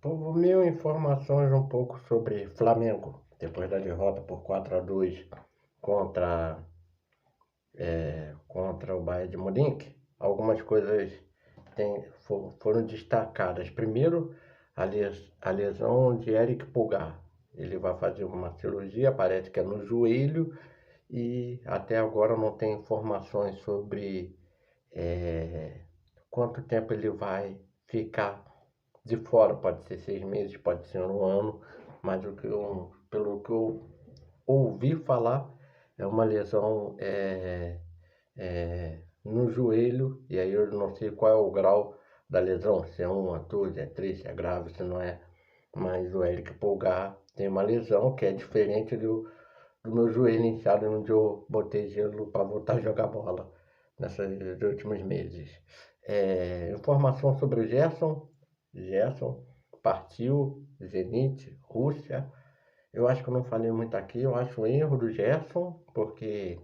Povo, mil informações um pouco sobre Flamengo, depois da derrota por 4-2 contra, contra o Bayern de Munique. Algumas coisas foram destacadas. Primeiro, a lesão de Eric Pulgar. Ele vai fazer uma cirurgia, parece que é no joelho, e até agora não tem informações sobre quanto tempo ele vai ficar de fora. Pode ser 6 meses, pode ser um ano, mas pelo que eu ouvi falar, é uma lesão no joelho, e aí eu não sei qual é o grau da lesão, se é 1, é 2, é 3, se é grave, se não é. Mas o Eric Pulgar tem uma lesão que é diferente do meu joelho inchado, onde eu botei gelo para voltar a jogar bola nesses últimos meses. Informação sobre o Gerson. Gerson partiu, Zenit, Rússia. Eu acho que eu não falei muito aqui, eu acho um erro do Gerson, porque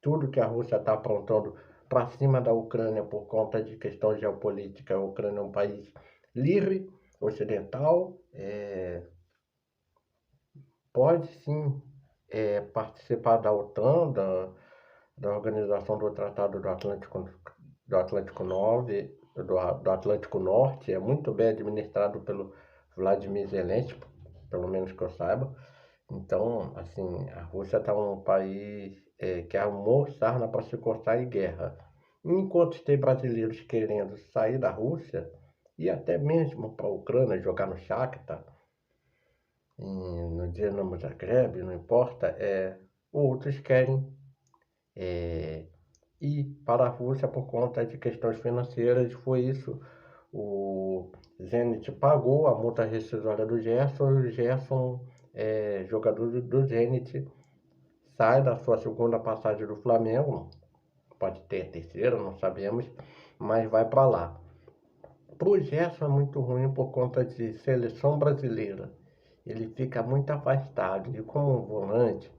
tudo que a Rússia está aprontando para cima da Ucrânia por conta de questão geopolítica, a Ucrânia é um país livre, ocidental, pode sim participar da OTAN, da Organização do Tratado do Atlântico Norte, do Atlântico Norte, é muito bem administrado pelo Vladimir Zelensky, pelo menos que eu saiba. Então, assim, a Rússia está um país que armou sarna para se coçar em guerra. Enquanto tem brasileiros querendo sair da Rússia e até mesmo para a Ucrânia jogar no Shakhtar, no Dinamo Zagreb, não importa, outros querem ir para a Rússia por conta de questões financeiras. Foi isso. O Zenit pagou a multa rescisória do Gerson, e o Gerson, jogador do Zenit, sai da sua segunda passagem do Flamengo, pode ter a terceira, não sabemos, mas vai para lá. Para o Gerson é muito ruim por conta de seleção brasileira, ele fica muito afastado, e como volante,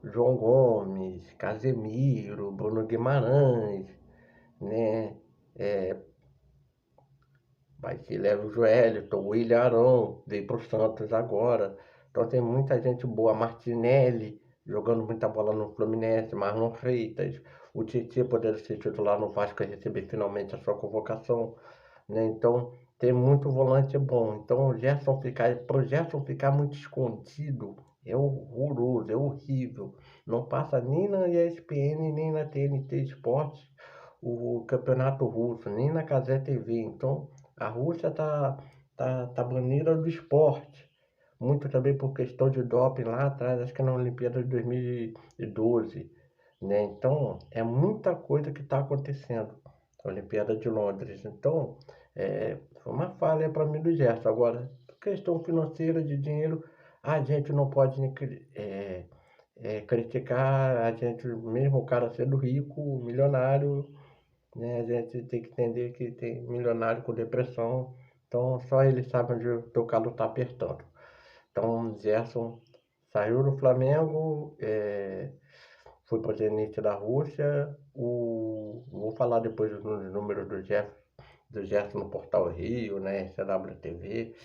João Gomes, Casemiro, Bruno Guimarães, né? Vai que leva o Joelito, o Willian Arão, veio para o Santos agora. Então tem muita gente boa. Martinelli, jogando muita bola no Fluminense, Marlon Freitas. O Titi poderia ser titular no Vasco e receber finalmente a sua convocação, né? Então tem muito volante bom. Então para o Gerson ficar muito escondido é horroroso, é horrível. Não passa nem na ESPN, nem na TNT Esportes o campeonato russo, nem na Cazé TV. Então a Rússia tá banida do esporte. Muito também por questão de doping lá atrás, acho que na Olimpíada de 2012. Né? Então, é muita coisa que está acontecendo. A Olimpíada de Londres. Então, foi uma falha para mim do Gerson. Agora, questão financeira de dinheiro, a gente não pode criticar, a gente, mesmo o cara sendo rico, milionário, né? A gente tem que entender que tem milionário com depressão, então só ele sabe onde o teu calo está apertando. Então, Gerson saiu do Flamengo, foi para o Zenit da Rússia. Vou falar depois dos números do Gerson no Portal Rio, né? CWTV.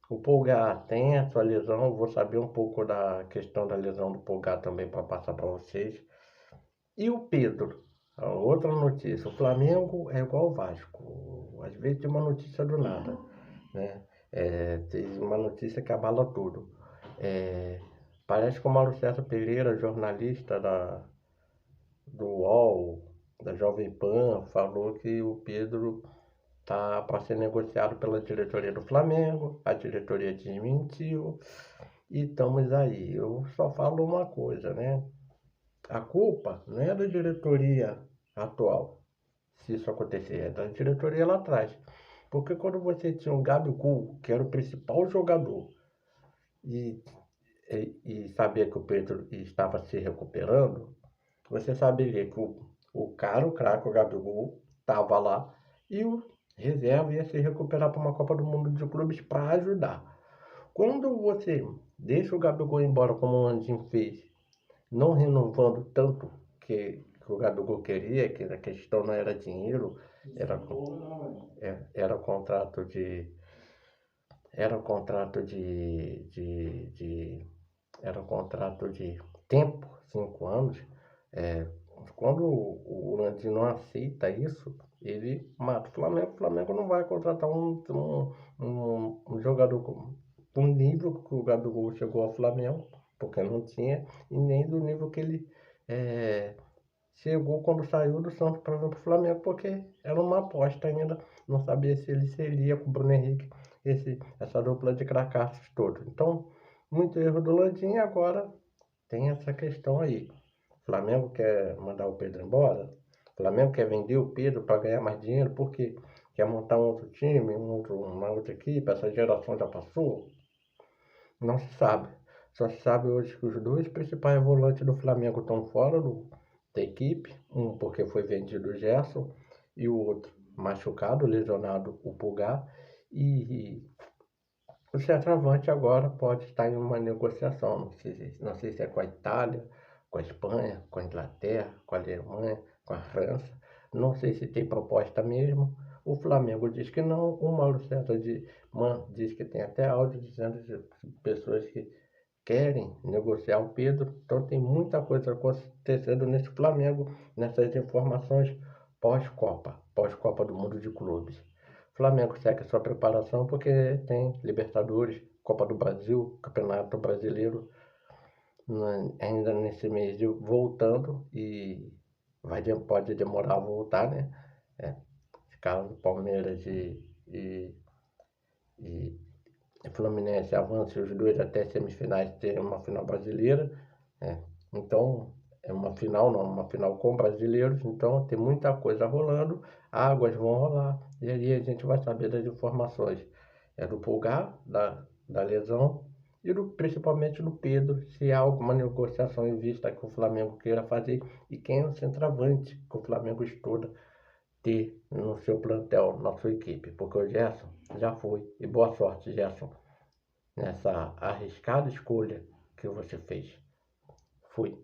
O Pulgar tem a sua lesão, vou saber um pouco da questão da lesão do Pulgar também para passar para vocês. E o Pedro? Outra notícia, o Flamengo é igual o Vasco, às vezes tem uma notícia do nada, né? Tem uma notícia que abala tudo. Parece que o Mauro César Pereira, jornalista do UOL, da Jovem Pan, falou que o Pedro tá para ser negociado pela diretoria do Flamengo, a diretoria desmentiu, e estamos aí. Eu só falo uma coisa, né? A culpa não é da diretoria atual, se isso acontecer, é da diretoria lá atrás. Porque quando você tinha o Gabigol, que era o principal jogador, e, e sabia que o Pedro estava se recuperando, você saberia que o cara, o craque, o Gabigol, estava lá e o reserva ia se recuperar para uma Copa do Mundo de Clubes para ajudar. Quando você deixa o Gabigol embora, como o Andinho fez, não renovando tanto, que que o Gabigol queria, que a questão não era dinheiro, era, era contrato de. Era contrato era um contrato de tempo, 5 anos. É, quando o Landim não aceita isso, ele mata o Flamengo. O Flamengo não vai contratar um jogador com o nível que o Gabigol chegou ao Flamengo, porque não tinha, e nem do nível que ele é, chegou quando saiu do Santos para vir para o Flamengo, porque era uma aposta ainda, não sabia se ele seria com o Bruno Henrique, essa dupla de cracassos todos. Então, muito erro do Landim, e agora tem essa questão aí. O Flamengo quer mandar o Pedro embora, o Flamengo quer vender o Pedro para ganhar mais dinheiro, porque quer montar um outro time, uma outra equipe, essa geração já passou. Não se sabe. Só se sabe hoje que os dois principais volantes do Flamengo estão fora da equipe. Um porque foi vendido o Gerson e o outro machucado, lesionado, o Pulgar. E o centroavante agora pode estar em uma negociação. Não sei se é com a Itália, com a Espanha, com a Inglaterra, com a Alemanha, com a França. Não sei se tem proposta mesmo. O Flamengo diz que não. O Mauro César diz que tem até áudio dizendo de pessoas que querem negociar o Pedro. Então tem muita coisa acontecendo nesse Flamengo, nessas informações pós-Copa do Mundo de Clubes. O Flamengo segue sua preparação porque tem Libertadores, Copa do Brasil, Campeonato Brasileiro, ainda nesse mês voltando, e pode demorar a voltar, né? Caso Palmeiras e Fluminense avancem os dois até semifinais, ter uma final brasileira. Então, é uma final, não, uma final com brasileiros, então tem muita coisa rolando, águas vão rolar, e aí a gente vai saber das informações. Do Pulgar, da lesão, e principalmente do Pedro, se há alguma negociação em vista que o Flamengo queira fazer, e quem é o centroavante que o Flamengo estuda ter no seu plantel, na sua equipe, porque o Gerson já foi, e boa sorte, Gerson, nessa arriscada escolha que você fez. Fui.